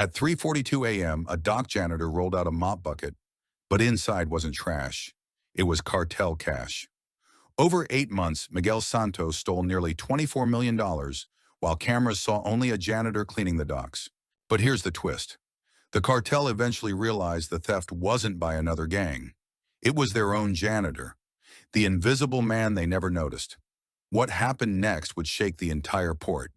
At 3:42 a.m., a dock janitor rolled out a mop bucket, but inside wasn't trash. It was cartel cash. Over 8 months, Miguel Santos stole nearly $24 million, while cameras saw only a janitor cleaning the docks. But here's the twist. The cartel eventually realized the theft wasn't by another gang. It was their own janitor, the invisible man they never noticed. What happened next would shake the entire port.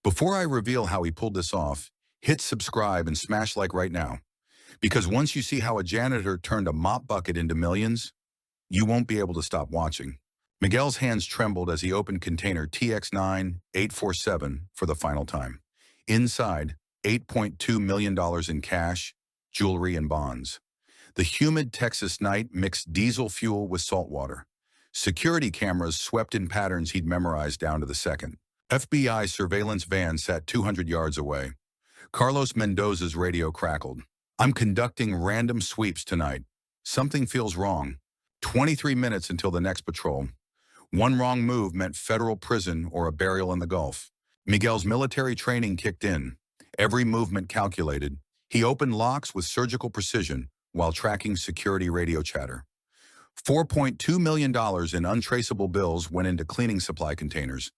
Before I reveal how he pulled this off, hit subscribe and smash like right now. Because once you see how a janitor turned a mop bucket into millions, you won't be able to stop watching. Miguel's hands trembled as he opened container TX9847 for the final time. Inside, $8.2 million in cash, jewelry, and bonds. The humid Texas night mixed diesel fuel with salt water. Security cameras swept in patterns he'd memorized down to the second. FBI surveillance van sat 200 yards away. Carlos Mendoza's radio crackled. "I'm conducting random sweeps tonight. Something feels wrong. 23 minutes until the next patrol. One wrong move meant federal prison or a burial in the Gulf." Miguel's military training kicked in. Every movement calculated. He opened locks with surgical precision while tracking security radio chatter. $4.2 million in untraceable bills went into cleaning supply containers.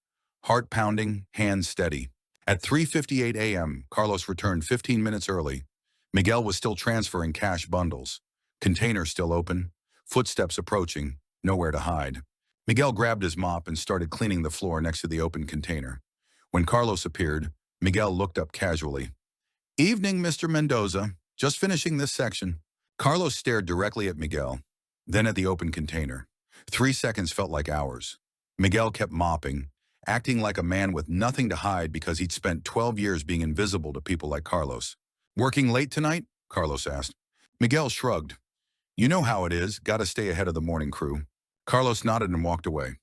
Heart pounding, hands steady. At 3:58 a.m., Carlos returned 15 minutes early. Miguel was still transferring cash bundles. Containers still open. Footsteps approaching. Nowhere to hide. Miguel grabbed his mop and started cleaning the floor next to the open container. When Carlos appeared, Miguel looked up casually. "Evening, Mr. Mendoza. Just finishing this section." Carlos stared directly at Miguel, then at the open container. 3 seconds felt like hours. Miguel kept mopping, acting like a man with nothing to hide because he'd spent 12 years being invisible to people like Carlos. "Working late tonight?" Carlos asked. Miguel shrugged. "You know how it is, gotta stay ahead of the morning crew." Carlos nodded and walked away.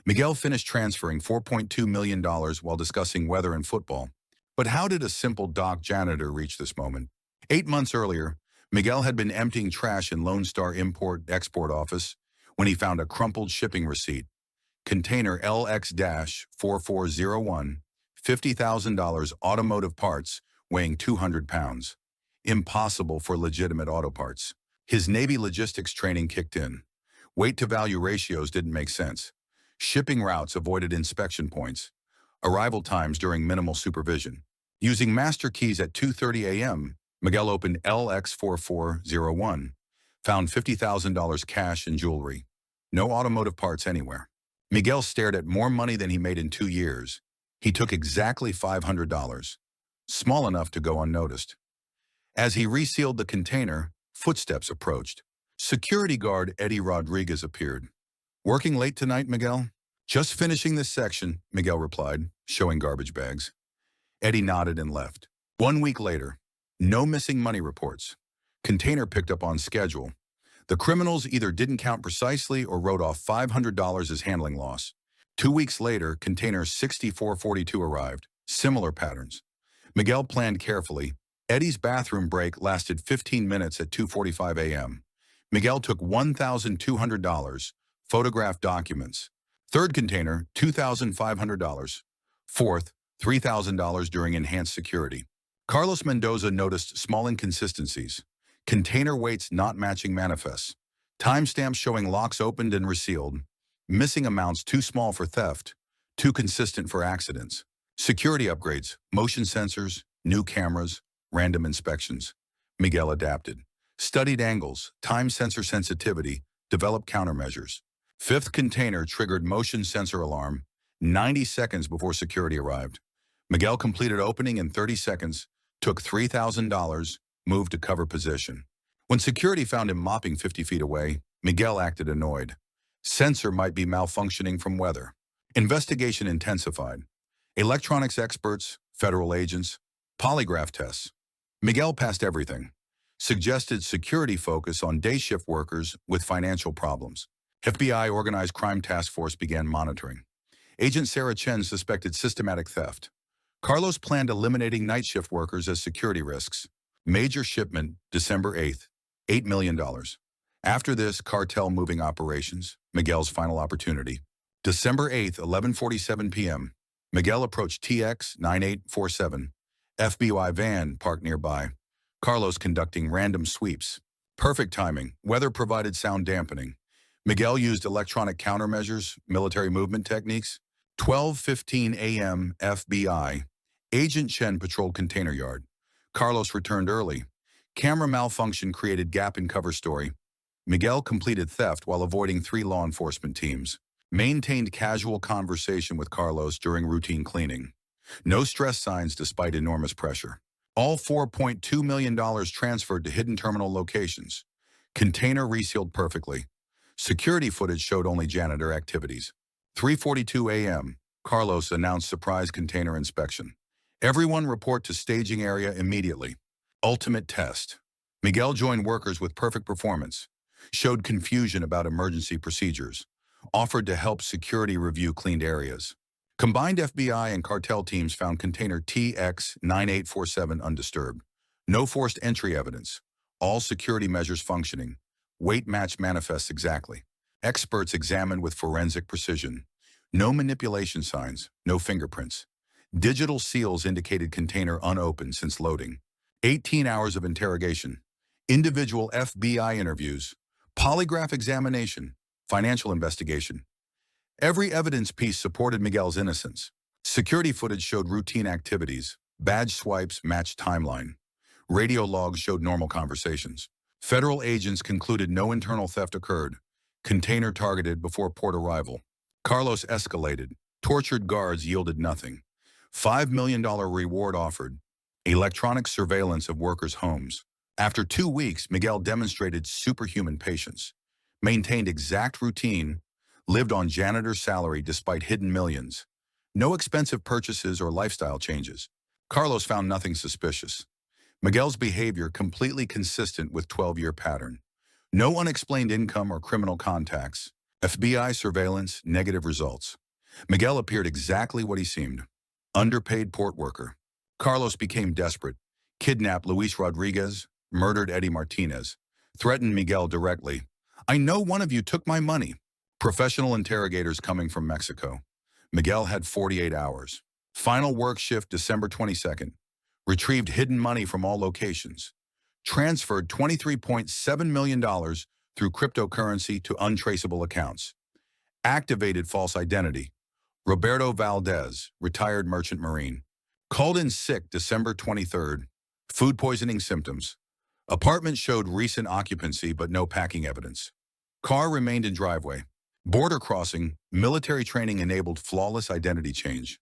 Miguel finished transferring $4.2 million while discussing weather and football. But how did a simple dock janitor reach this moment? 8 months earlier, Miguel had been emptying trash in Lone Star Import-Export office when he found a crumpled shipping receipt. Container LX-4401, $50,000 automotive parts weighing 200 pounds. Impossible for legitimate auto parts. His Navy logistics training kicked in. Weight-to-value ratios didn't make sense. Shipping routes avoided inspection points. Arrival times during minimal supervision. Using master keys at 2:30 a.m., Miguel opened LX-4401, found $50,000 cash and jewelry. No automotive parts anywhere. Miguel stared at more money than he made in 2 years. He took exactly $500, small enough to go unnoticed. As he resealed the container, footsteps approached. Security guard Eddie Rodriguez appeared. "Working late tonight, Miguel?" "Just finishing this section," Miguel replied, showing garbage bags. Eddie nodded and left. 1 week later, no missing money reports. Container picked up on schedule. The criminals either didn't count precisely or wrote off $500 as handling loss. 2 weeks later, container 6442 arrived. Similar patterns. Miguel planned carefully. Eddie's bathroom break lasted 15 minutes at 2:45 a.m. Miguel took $1,200, photographed documents. Third container, $2,500. Fourth, $3,000 during enhanced security. Carlos Mendoza noticed small inconsistencies. Container weights not matching manifests. Timestamps showing locks opened and resealed. Missing amounts too small for theft, too consistent for accidents. Security upgrades, motion sensors, new cameras, random inspections. Miguel adapted. Studied angles, time sensor sensitivity, developed countermeasures. Fifth container triggered motion sensor alarm 90 seconds before security arrived. Miguel completed opening in 30 seconds, took $3,000, moved to cover position. When security found him mopping 50 feet away, Miguel acted annoyed. Sensor might be malfunctioning from weather. Investigation intensified. Electronics experts, federal agents, polygraph tests. Miguel passed everything. Suggested security focus on day shift workers with financial problems. FBI Organized Crime Task Force began monitoring. Agent Sarah Chen suspected systematic theft. Carlos planned eliminating night shift workers as security risks. Major shipment, December 8th, $8 million. After this, cartel moving operations, Miguel's final opportunity. December 8th, 11:47 p.m. Miguel approached TX-9847, FBI van parked nearby. Carlos conducting random sweeps. Perfect timing. Weather provided sound dampening. Miguel used electronic countermeasures, military movement techniques. 12:15 a.m. FBI. Agent Chen patrolled container yard. Carlos returned early. Camera malfunction created gap in cover story. Miguel completed theft while avoiding 3 law enforcement teams. Maintained casual conversation with Carlos during routine cleaning. No stress signs despite enormous pressure. All $4.2 million transferred to hidden terminal locations. Container resealed perfectly. Security footage showed only janitor activities. 3:42 a.m. Carlos announced surprise container inspection. Everyone report to staging area immediately. Ultimate test. Miguel joined workers with perfect performance. Showed confusion about emergency procedures. Offered to help security review cleaned areas. Combined FBI and cartel teams found container TX9847 undisturbed. No forced entry evidence. All security measures functioning. Weight match manifests exactly. Experts examined with forensic precision. No manipulation signs, no fingerprints. Digital seals indicated container unopened since loading. 18 hours of interrogation. Individual FBI interviews. Polygraph examination. Financial investigation. Every evidence piece supported Miguel's innocence. Security footage showed routine activities. Badge swipes matched timeline. Radio logs showed normal conversations. Federal agents concluded no internal theft occurred. Container targeted before port arrival. Carlos escalated. Tortured guards yielded nothing. $5 million reward offered. Electronic surveillance of workers' homes. After 2 weeks, Miguel demonstrated superhuman patience. Maintained exact routine. Lived on janitor's salary despite hidden millions. No expensive purchases or lifestyle changes. Carlos found nothing suspicious. Miguel's behavior completely consistent with 12-year pattern. No unexplained income or criminal contacts. FBI surveillance, negative results. Miguel appeared exactly what he seemed. Underpaid port worker. Carlos became desperate. Kidnapped Luis Rodriguez, murdered Eddie Martinez. Threatened Miguel directly. I know one of you took my money. Professional interrogators coming from Mexico. Miguel had 48 hours. Final work shift December 22nd. Retrieved hidden money from all locations. Transferred $23.7 million through cryptocurrency to untraceable accounts. Activated false identity. Roberto Valdez, retired merchant marine. Called in sick December 23rd. Food poisoning symptoms. Apartment showed recent occupancy but no packing evidence. Car remained in driveway. Border crossing, military training enabled flawless identity change.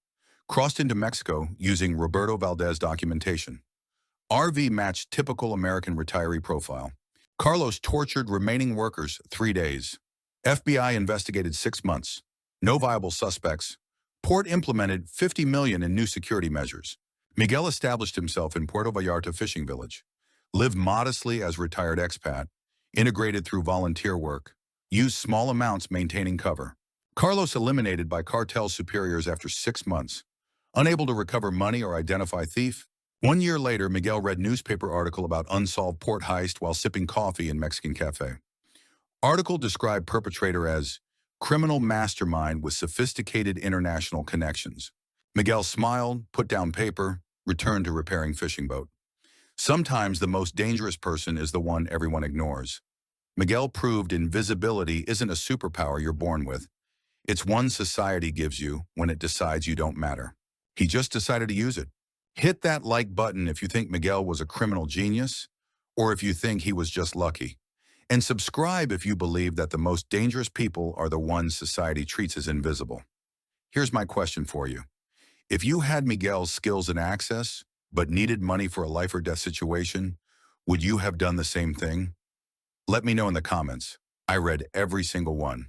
Crossed into Mexico using Roberto Valdez documentation. RV matched typical American retiree profile. Carlos tortured remaining workers 3 days. FBI investigated 6 months. No viable suspects. Port implemented $50 million in new security measures. Miguel established himself in Puerto Vallarta fishing village. Lived modestly as retired expat. Integrated through volunteer work. Used small amounts maintaining cover. Carlos eliminated by cartel superiors after 6 months. Unable to recover money or identify thief. 1 year later, Miguel read newspaper article about unsolved port heist while sipping coffee in Mexican cafe. Article described perpetrator as criminal mastermind with sophisticated international connections. Miguel smiled, put down paper, returned to repairing fishing boat. Sometimes the most dangerous person is the one everyone ignores. Miguel proved invisibility isn't a superpower you're born with. It's one society gives you when it decides you don't matter. He just decided to use it. Hit that like button if you think Miguel was a criminal genius, or if you think he was just lucky. And subscribe if you believe that the most dangerous people are the ones society treats as invisible. Here's my question for you. If you had Miguel's skills and access, but needed money for a life or death situation, would you have done the same thing? Let me know in the comments. I read every single one.